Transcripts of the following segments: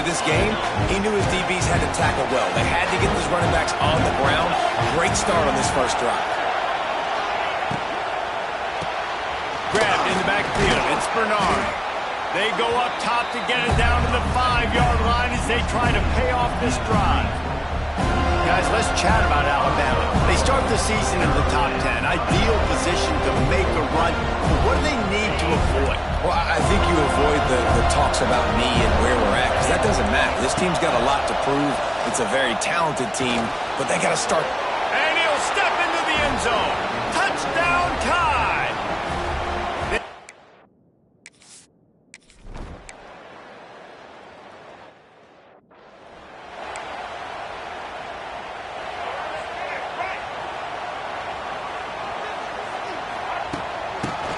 this game, he knew his DBs had to tackle well. They had to get those running backs on the ground. Great start on this first drive. Grabbed in the backfield. It's Bernard. They go up top to get it down to the 5-yard line as they try to pay off this drive. Guys, let's chat about Alabama. They start the season in the top 10. Ideal position to make a run. But what do they need to avoid? Well, I think you avoid the talks about me and where we're at, because that doesn't matter. This team's got a lot to prove. It's a very talented team, but they got to start. And he'll step into the end zone. Touchdown, Tide!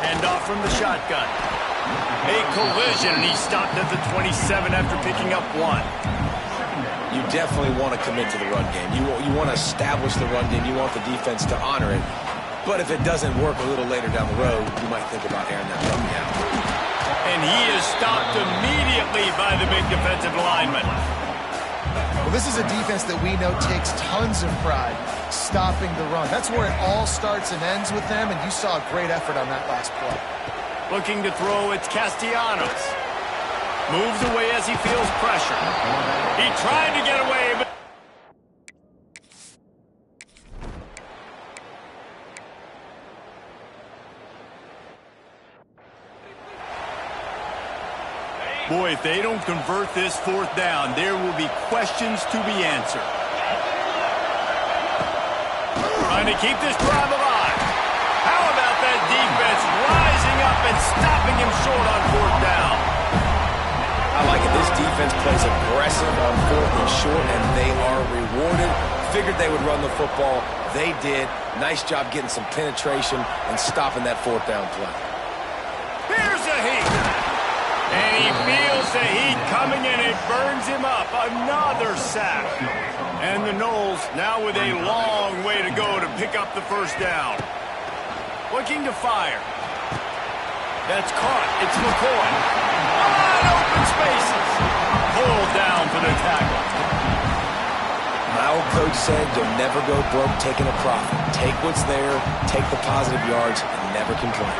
Handoff from the shotgun. A collision, and he stopped at the 27 after picking up 1. You definitely want to commit to the run game. You want to establish the run game. You want the defense to honor it. But if it doesn't work a little later down the road, you might think about airing that run out. And he is stopped immediately by the big defensive lineman. Well, this is a defense that we know takes tons of pride stopping the run. That's where it all starts and ends with them, and you saw a great effort on that last play. Looking to throw, it's Castellanos. Moves away as he feels pressure. He tried to get away, but... Boy, if they don't convert this 4th down, there will be questions to be answered. Trying to keep this drive alive. How about that defense rising up and stopping him short on 4th down? I like it. This defense plays aggressive on 4th and short, and they are rewarded. Figured they would run the football. They did. Nice job getting some penetration and stopping that 4th down play. Here's a heat. And he feels the heat coming in. It burns him up. Another sack. And the Noles now with a long way to go to pick up the 1st down. Looking to fire. That's caught. It's McCoy. Wide open spaces. Pulled down for the tackle. My old coach said you'll never go broke taking a profit. Take what's there, take the positive yards, and never complain.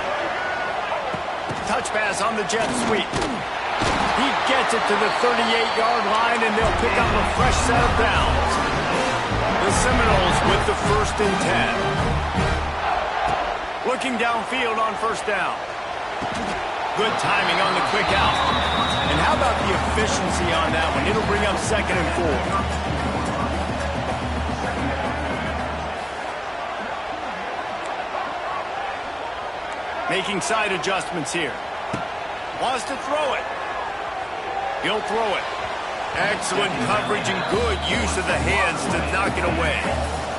Touch pass on the jet sweep. He gets it to the 38-yard line, and they'll pick up a fresh set of downs. The Seminoles with the 1st and 10. Looking downfield on 1st down. Good timing on the quick out. And how about the efficiency on that one? It'll bring up 2nd and 4. Making side adjustments here. Wants to throw it. He'll throw it. Excellent coverage and good use of the hands to knock it away.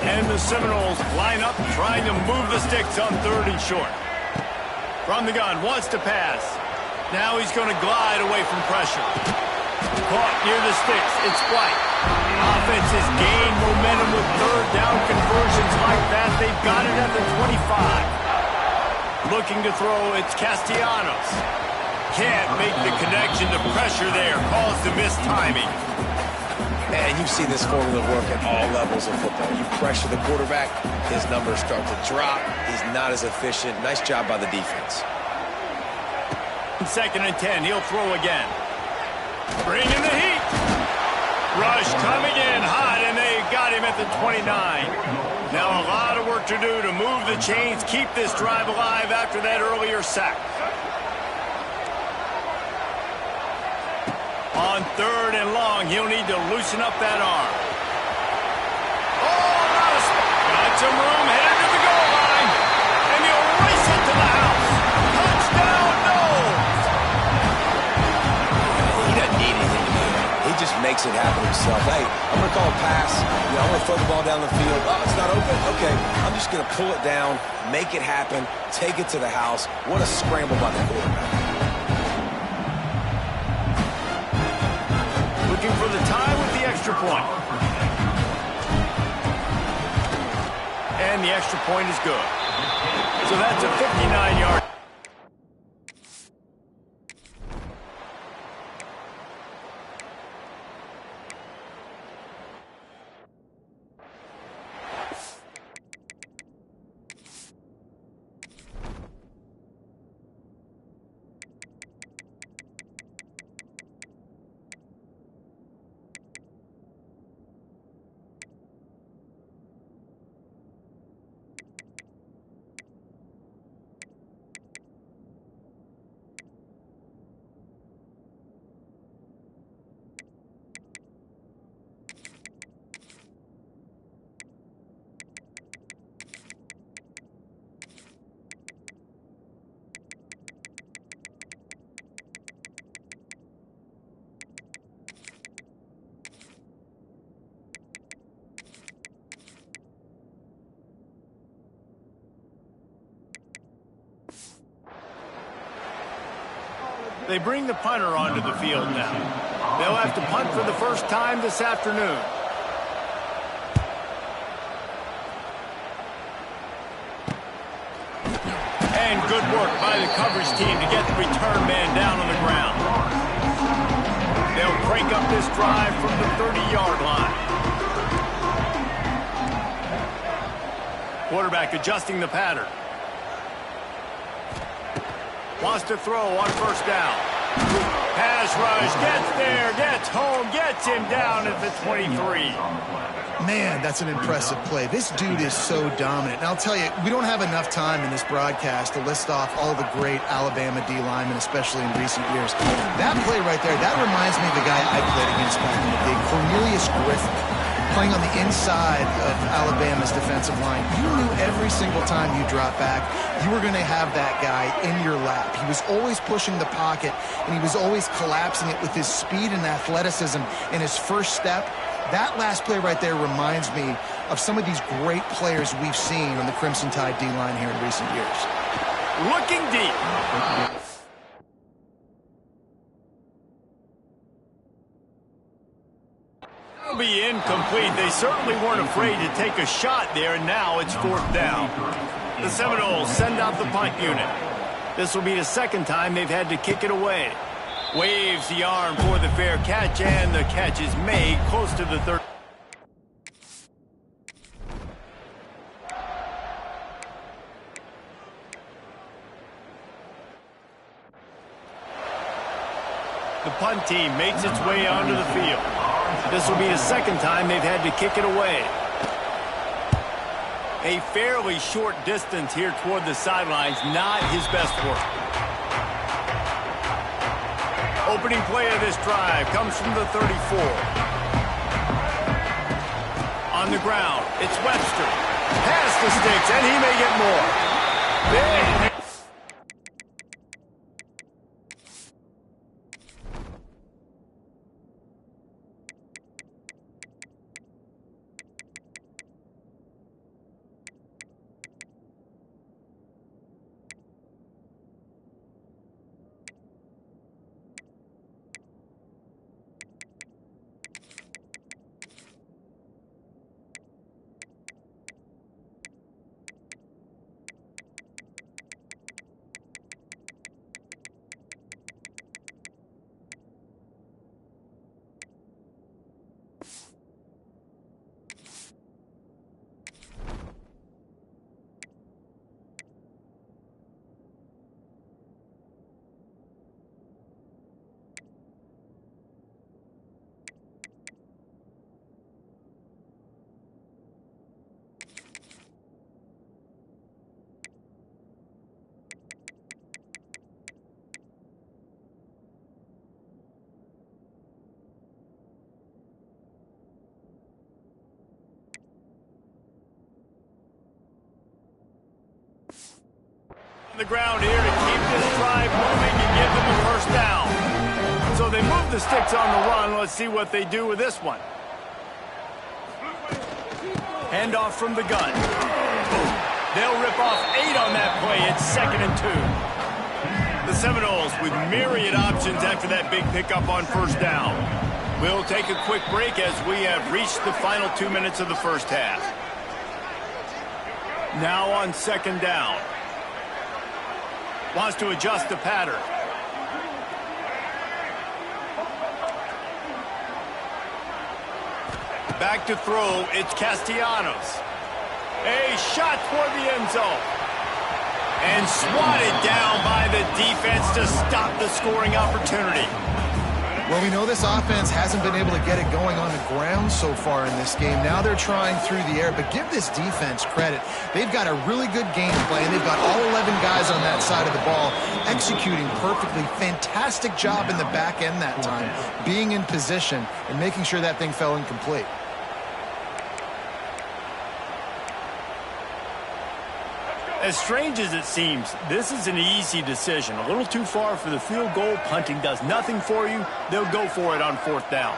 And the Seminoles line up trying to move the sticks on 3rd and short. From the gun, wants to pass. Now he's going to glide away from pressure. Caught near the sticks. It's White. Offense has gained momentum with 3rd down conversions like that. They've got it at the 25. Looking to throw, it's Castellanos. Can't make the connection. The pressure there caused the missed timing. Man, you've seen this formula work at all levels of football. You pressure the quarterback, his numbers start to drop. He's not as efficient. Nice job by the defense. 2nd and 10, he'll throw again. Bringing the heat. Rush coming in hot, and they got him at the 29. Now a lot of work to do to move the chains, keep this drive alive after that earlier sack. On 3rd and long, he'll need to loosen up that arm. Oh, got some room, headed to the goal line. And he'll race it to the house. Touchdown, Noles! He doesn't need anything to do that. He just makes it happen himself. Hey, I'm going to call a pass. You know, I'm going to throw the ball down the field. Oh, it's not open. Okay, I'm just going to pull it down, make it happen, take it to the house. What a scramble by the quarterback. Looking for the tie with the extra point. And the extra point is good. So that's a 59-yard. They bring the punter onto the field now. They'll have to punt for the first time this afternoon. And good work by the coverage team to get the return man down on the ground. They'll crank up this drive from the 30-yard line. Quarterback adjusting the pattern. Wants to throw on first down. Pass rush, gets there, gets home, gets him down at the 23. Man, that's an impressive play. This dude is so dominant. And I'll tell you, we don't have enough time in this broadcast to list off all the great Alabama D linemen, especially in recent years. That play right there, that reminds me of the guy I played against back in the day, Cornelius Griffin, playing on the inside of Alabama's defensive line. You knew every single time you dropped back, you were going to have that guy in your lap. He was always pushing the pocket, and he was always collapsing it with his speed and athleticism in his first step. That last play right there reminds me of some of these great players we've seen on the Crimson Tide D-line here in recent years. Looking deep. It'll be incomplete. They certainly weren't afraid to take a shot there, and now it's fourth down. The Seminoles send out the punt unit. This will be the second time they've had to kick it away. Waves the arm for the fair catch, and the catch is made close to the 30. The punt team makes its way onto the field. This will be the second time they've had to kick it away. A fairly short distance here toward the sidelines, not his best work. Opening play of this drive comes from the 34. On the ground, it's Webster. Pass the sticks, and he may get more. Big. The ground here to keep this drive moving and give them the first down. So they move the sticks on the run. Let's see what they do with this one. Handoff from the gun. They'll rip off 8 on that play. It's 2nd and 2. The Seminoles with myriad options after that big pickup on first down. We'll take a quick break as we have reached the final 2 minutes of the first half. Now on 2nd down. Wants to adjust the pattern. Back to throw, it's Castellanos. A shot toward the end zone. And swatted down by the defense to stop the scoring opportunity. Well, we know this offense hasn't been able to get it going on the ground so far in this game. Now they're trying through the air, but give this defense credit. They've got a really good game plan. They've got all 11 guys on that side of the ball executing perfectly. Fantastic job in the back end that time, being in position and making sure that thing fell incomplete. As strange as it seems, this is an easy decision. A little too far for the field goal. Punting does nothing for you. They'll go for it on 4th down.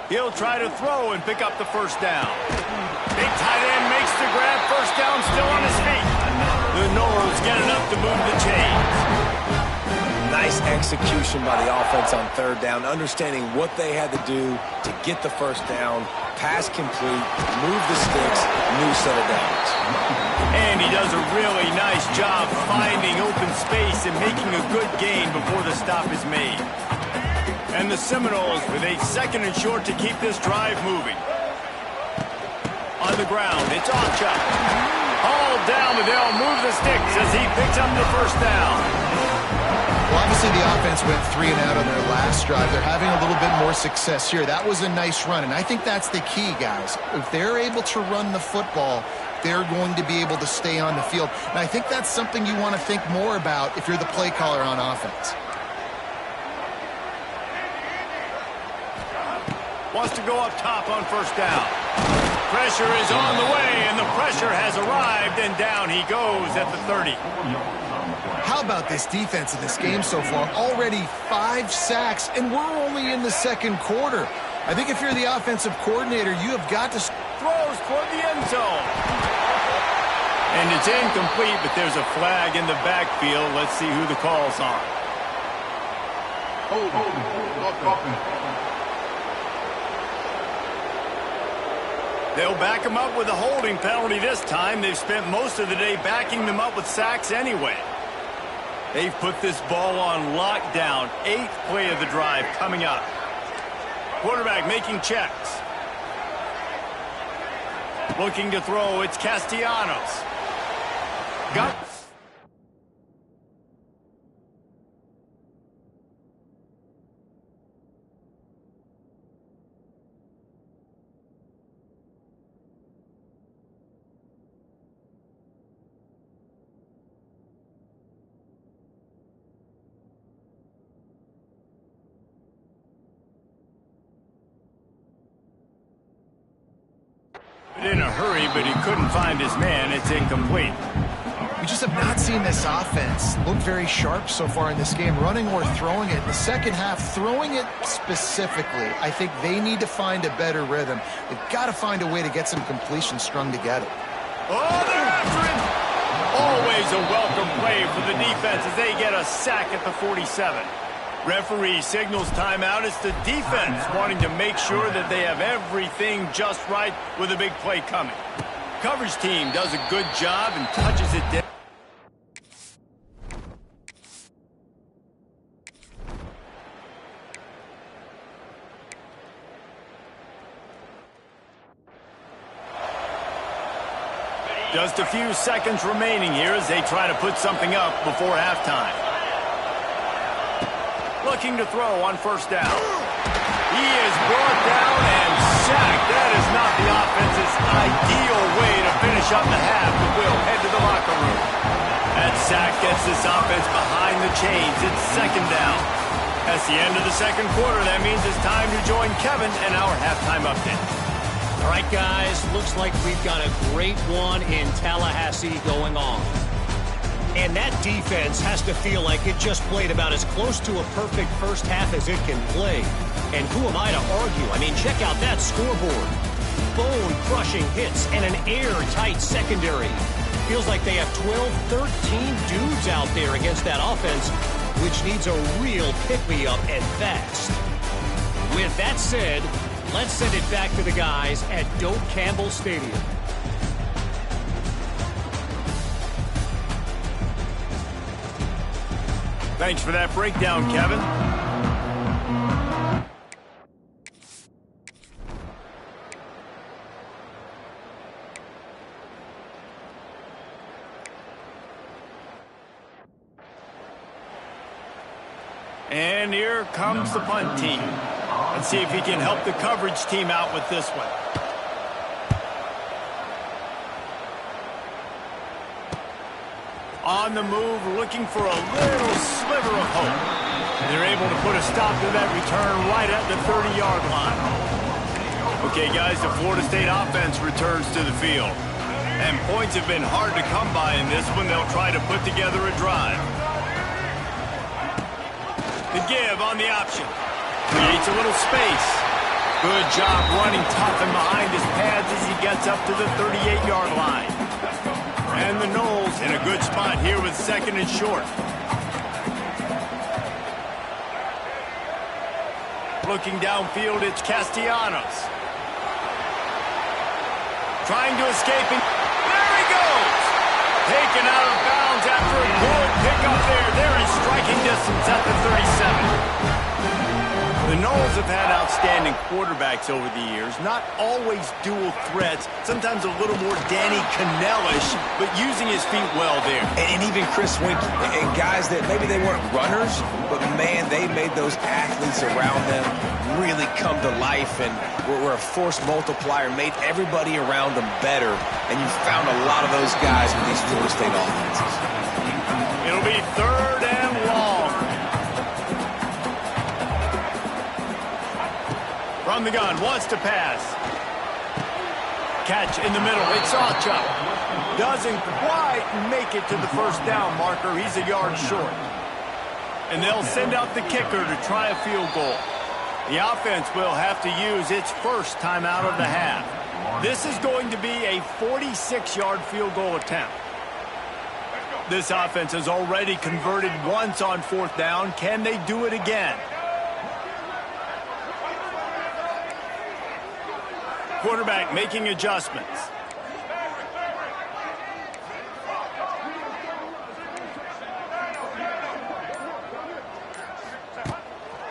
He'll try to throw and pick up the first down. Big tight end makes the grab. First down, still on his feet. The Noles get enough to move the chains. Nice execution by the offense on third down, understanding what they had to do to get the first down, pass complete, move the sticks, new set of downs. And he does a really nice job finding open space and making a good gain before the stop is made. And the Seminoles with a 2nd and short to keep this drive moving. On the ground, it's Ocha. Hauled down, but they'll move the sticks as he picks up the first down. Well, obviously the offense went 3 and out on their last drive. They're having a little bit more success here. That was a nice run, and I think that's the key, guys. If they're able to run the football, they're going to be able to stay on the field. And I think that's something you want to think more about if you're the play caller on offense. Wants to go up top on first down. Pressure is on the way, and the pressure has arrived, and down he goes at the 30. How about this defense in this game so far? Already 5 sacks, and we're only in the 2nd quarter. I think if you're the offensive coordinator, you have got to... Throws toward the end zone. And it's incomplete, but there's a flag in the backfield. Let's see who the call's on. They'll back him up with a holding penalty this time. They've spent most of the day backing them up with sacks anyway. They've put this ball on lockdown. 8th play of the drive coming up. Quarterback making checks. Looking to throw, it's Castellanos. Got... in a hurry, but he couldn't find his man. It's incomplete. We just have not seen this offense look very sharp so far in this game, running or throwing it. In the second half, throwing it specifically, I think they need to find a better rhythm. They've got to find a way to get some completions strung together. Oh, they're after him! Always a welcome play for the defense as they get a sack at the 47. Referee signals timeout. It's the defense wanting to make sure that they have everything just right with a big play coming. Coverage team does a good job and touches it down. Just a few seconds remaining here as they try to put something up before halftime. Looking to throw on first down. He is brought down and sacked. That is not the offense's ideal way to finish up the half, but we'll head to the locker room. That sack gets this offense behind the chains. It's 2nd down. That's the end of the 2nd quarter. That means it's time to join Kevin and our halftime update. All right, guys, looks like we've got a great one in Tallahassee going on. And that defense has to feel like it just played about as close to a perfect first half as it can play. And who am I to argue? I mean, check out that scoreboard. Bone-crushing hits and an airtight secondary. Feels like they have 12, 13 dudes out there against that offense, which needs a real pick-me-up and fast. With that said, let's send it back to the guys at Doak Campbell Stadium. Thanks for that breakdown, Kevin. And here comes the punt team. Let's see if he can help the coverage team out with this one. On the move, looking for a little sliver of hope. And they're able to put a stop to that return right at the 30-yard line. Okay, guys, the Florida State offense returns to the field. And points have been hard to come by in this one. They'll try to put together a drive. The give on the option. Creates a little space. Good job running tough and behind his pads as he gets up to the 38-yard line. And the Noles in a good spot here with 2nd and short. Looking downfield, it's Castellanos. Trying to escape. There he goes! Taken out of bounds after a good pickup there. They're in striking distance at the 37. The Knowles have had outstanding quarterbacks over the years. Not always dual threats. Sometimes a little more Danny Cannellish, but using his feet well there. And even Chris Winkie. And guys that maybe they weren't runners, but man, they made those athletes around them really come to life and were a force multiplier, made everybody around them better. And you found a lot of those guys with these Florida State offenses. It'll be 3rd and long. From the gun, wants to pass. Catch in the middle, it's Ocha. Doesn't quite make it to the first down marker. He's a yard short. And they'll send out the kicker to try a field goal. The offense will have to use its first timeout of the half. This is going to be a 46-yard field goal attempt. This offense has already converted once on 4th down. Can they do it again? Quarterback making adjustments.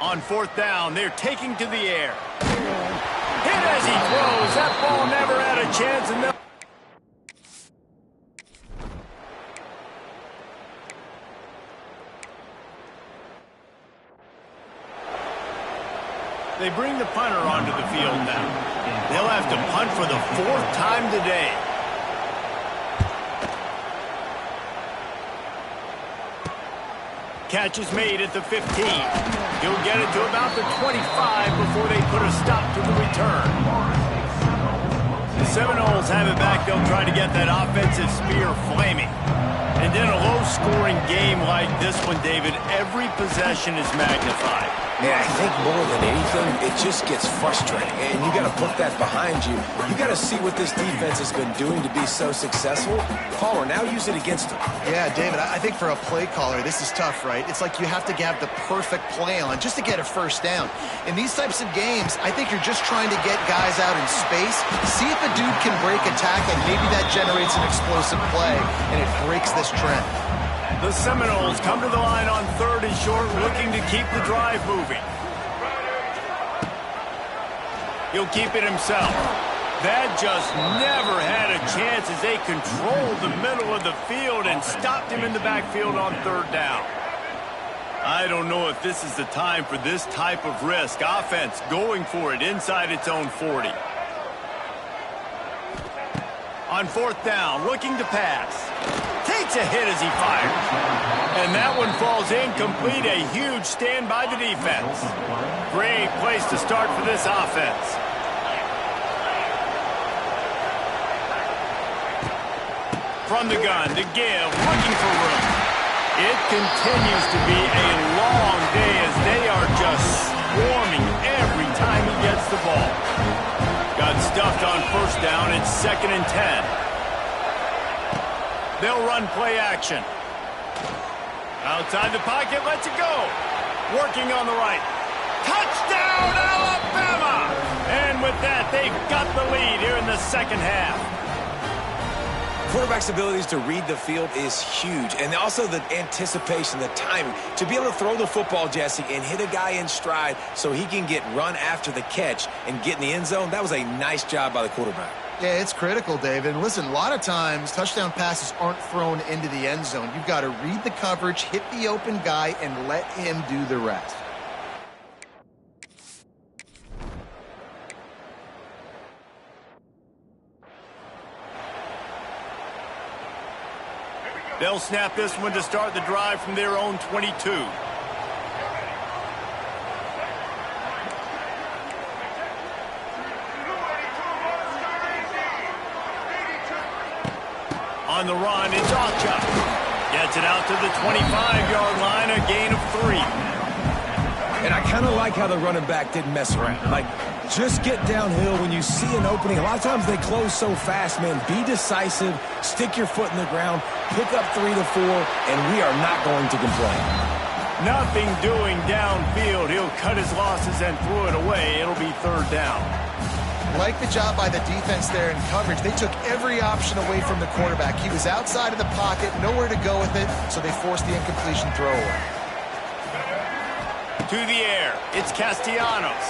On 4th down, they're taking to the air. Hit as he throws. That ball never had a chance. And they bring the punter onto the field now. They'll have to punt for the 4th time today. Catch is made at the 15. He'll get it to about the 25 before they put a stop to the return. The Seminoles have it back. They'll try to get that offensive spear flaming. And in a low-scoring game like this one, David, every possession is magnified. And I think more than anything, it just gets frustrating. And you got to put that behind you. You got to see what this defense has been doing to be so successful. Caller, now use it against them. Yeah, David, I think for a play caller, this is tough, right? It's like you have to have the perfect play on just to get a first down. In these types of games, I think you're just trying to get guys out in space, see if a dude can break attack, and maybe that generates an explosive play, and it breaks this trend. The Seminoles come to the line on 3rd and short, looking to keep the drive moving. He'll keep it himself. That just never had a chance as they controlled the middle of the field and stopped him in the backfield on 3rd down. I don't know if this is the time for this type of risk. Offense going for it inside its own 40. On 4th down, looking to pass. Takes a hit as he fires. And that one falls incomplete. A huge stand by the defense. Great place to start for this offense. From the gun to give, looking for room. It continues to be a long day as they are just swarming every time he gets the ball. Got stuffed on 1st down. It's 2nd and 10. They'll run play action. Outside the pocket, lets it go. Working on the right. Touchdown, Alabama! And with that, they've got the lead here in the 2nd half. Quarterback's abilities to read the field is huge. And also the anticipation, the timing. To be able to throw the football, Jesse, and hit a guy in stride so he can get run after the catch and get in the end zone, that was a nice job by the quarterback. Yeah, it's critical, David. And listen, a lot of times touchdown passes aren't thrown into the end zone. You've got to read the coverage, hit the open guy, and let him do the rest. They'll snap this one to start the drive from their own 22. On the run, it's Ocha. Gets it out to the 25-yard line, a gain of 3. And I kind of like how the running back didn't mess around. Like, just get downhill when you see an opening. A lot of times they close so fast, man. Be decisive, stick your foot in the ground, pick up 3 to 4, and we are not going to complain. Nothing doing downfield. He'll cut his losses and throw it away. It'll be third down. Like the job by the defense there in coverage. They took every option away from the quarterback. He was outside of the pocket, nowhere to go with it, so they forced the incompletion throwaway. To the air, it's Castellanos.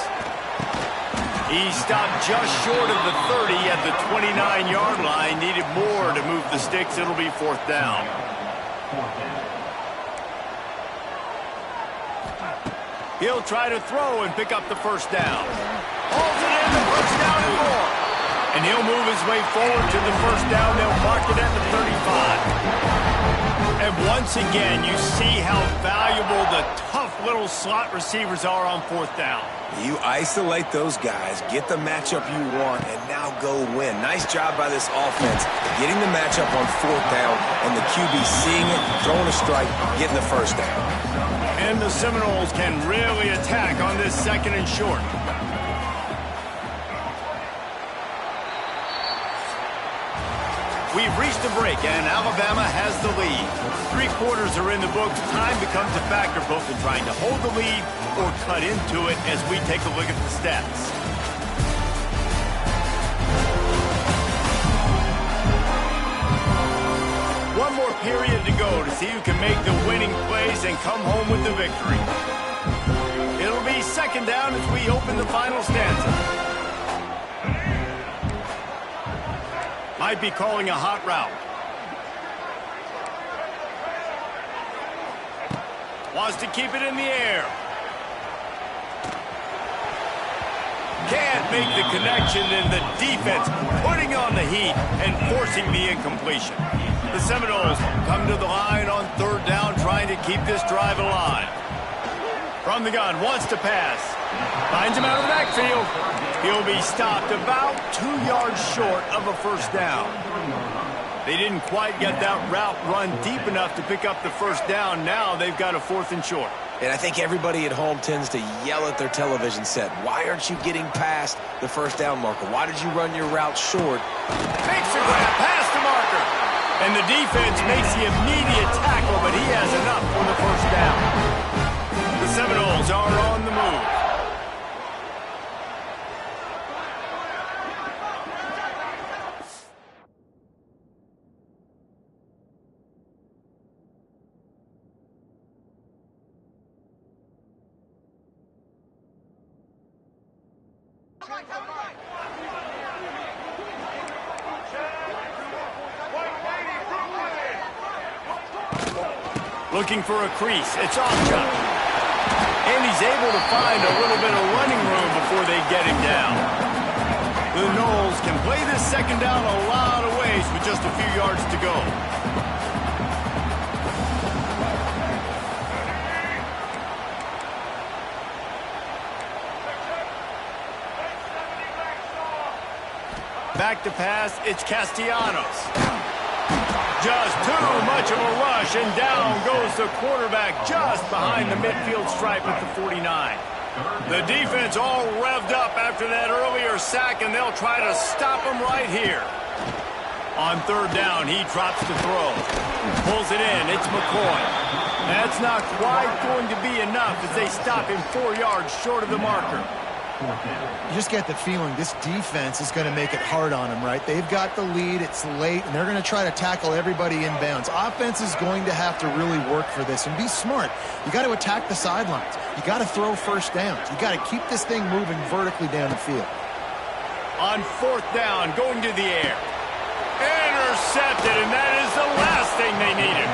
He stopped just short of the 30 at the 29-yard line. Needed more to move the sticks. It'll be fourth down. He'll try to throw and pick up the first down. Holds it in, the first down and more. And he'll move his way forward to the first down. They'll mark it at the 35. And once again, you see how valuable the tough little slot receivers are on fourth down. You isolate those guys, get the matchup you want, and now go win. Nice job by this offense, getting the matchup on fourth down, and the QB seeing it, throwing a strike, getting the first down. And the Seminoles can really attack on this second and short. We've reached the break, and Alabama has the lead. 3 quarters are in the books. Time becomes a factor both in trying to hold the lead or cut into it as we take a look at the stats. One more period to go to see who can make the winning plays and come home with the victory. It'll be second down as we open the final stanza. Might be calling a hot route. Wants to keep it in the air. Can't make the connection, and the defense putting on the heat and forcing the incompletion. The Seminoles come to the line on third down, trying to keep this drive alive. From the gun, wants to pass. Finds him out of the backfield. He'll be stopped about 2 yards short of a first down. They didn't quite get that route run deep enough to pick up the first down. Now they've got a 4th and short. And I think everybody at home tends to yell at their television set. Why aren't you getting past the first down marker? Why did you run your route short? Makes a grab past the marker. And the defense makes the immediate tackle, but he has enough for the first down. The Seminoles are on the move. Looking for a crease. It's off jump. And he's able to find a little bit of running room before they get him down. The Noles can play this second down a lot of ways with just a few yards to go. Back to pass, it's Castellanos. Just too much of a rush, and down goes the quarterback just behind the midfield stripe at the 49. The defense all revved up after that earlier sack, and they'll try to stop him right here. On third down, he drops to throw. Pulls it in, it's McCoy. That's not quite going to be enough as they stop him 4 yards short of the marker. You just get the feeling this defense is going to make it hard on them, right? They've got the lead, it's late, and they're going to try to tackle everybody inbounds. Offense is going to have to really work for this and be smart. You got to attack the sidelines. You got to throw first downs. You got to keep this thing moving vertically down the field. On fourth down, going to the air. Intercepted, and that is the last thing they needed.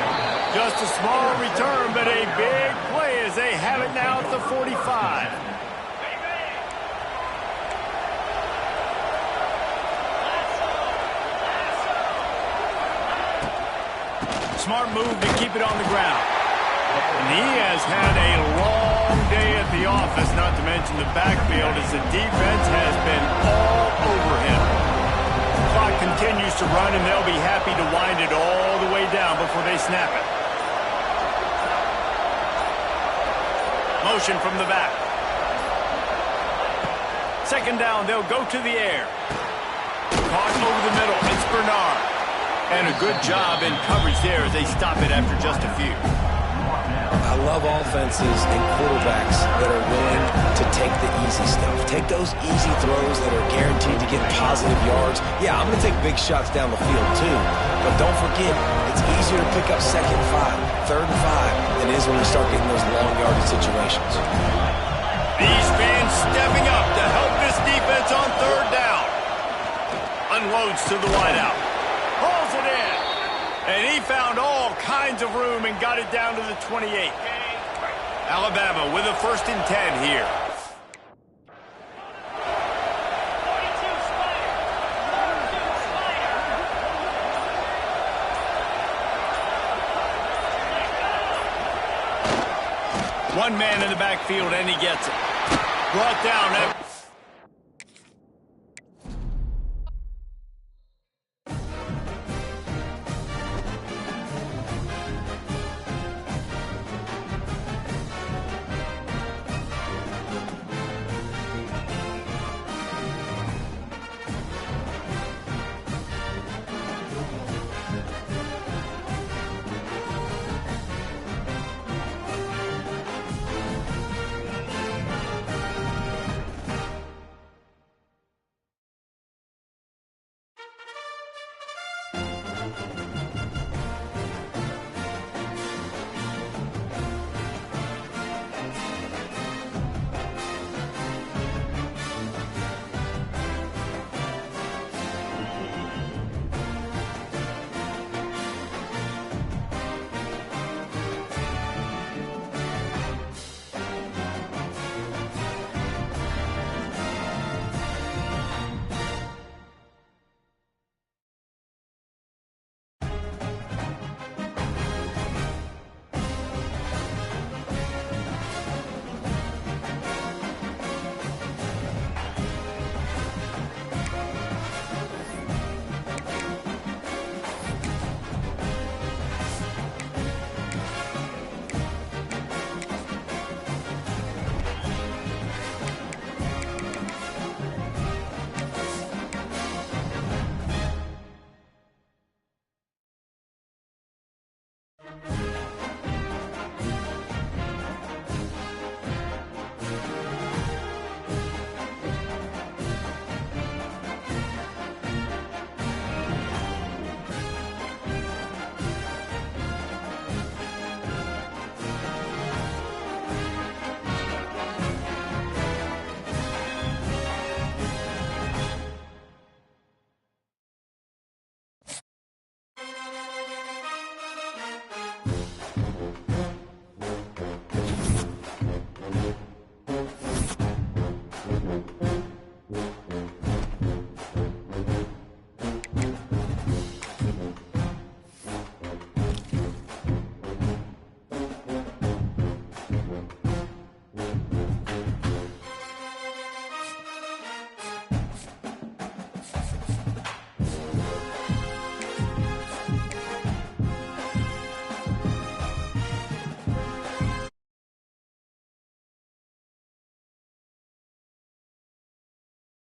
Just a small return, but a big play as they have it now at the 45. Smart move to keep it on the ground. And he has had a long day at the office, not to mention the backfield, as the defense has been all over him. The clock continues to run, and they'll be happy to wind it all the way down before they snap it. Motion from the back. Second down, they'll go to the air. Caught over the middle, it's Bernard. And a good job in coverage there as they stop it after just a few. I love offenses and quarterbacks that are willing to take the easy stuff. Take those easy throws that are guaranteed to get positive yards. Yeah, I'm going to take big shots down the field too. But don't forget, it's easier to pick up 2nd and 5, 3rd and 5 than it is when we start getting those long yardage situations. These fans stepping up to help this defense on 3rd down. Unloads to the wideout. Pulls it in. And he found all kinds of room and got it down to the 28. Alabama with a 1st and 10 here. One man in the backfield, and he gets it. Brought down.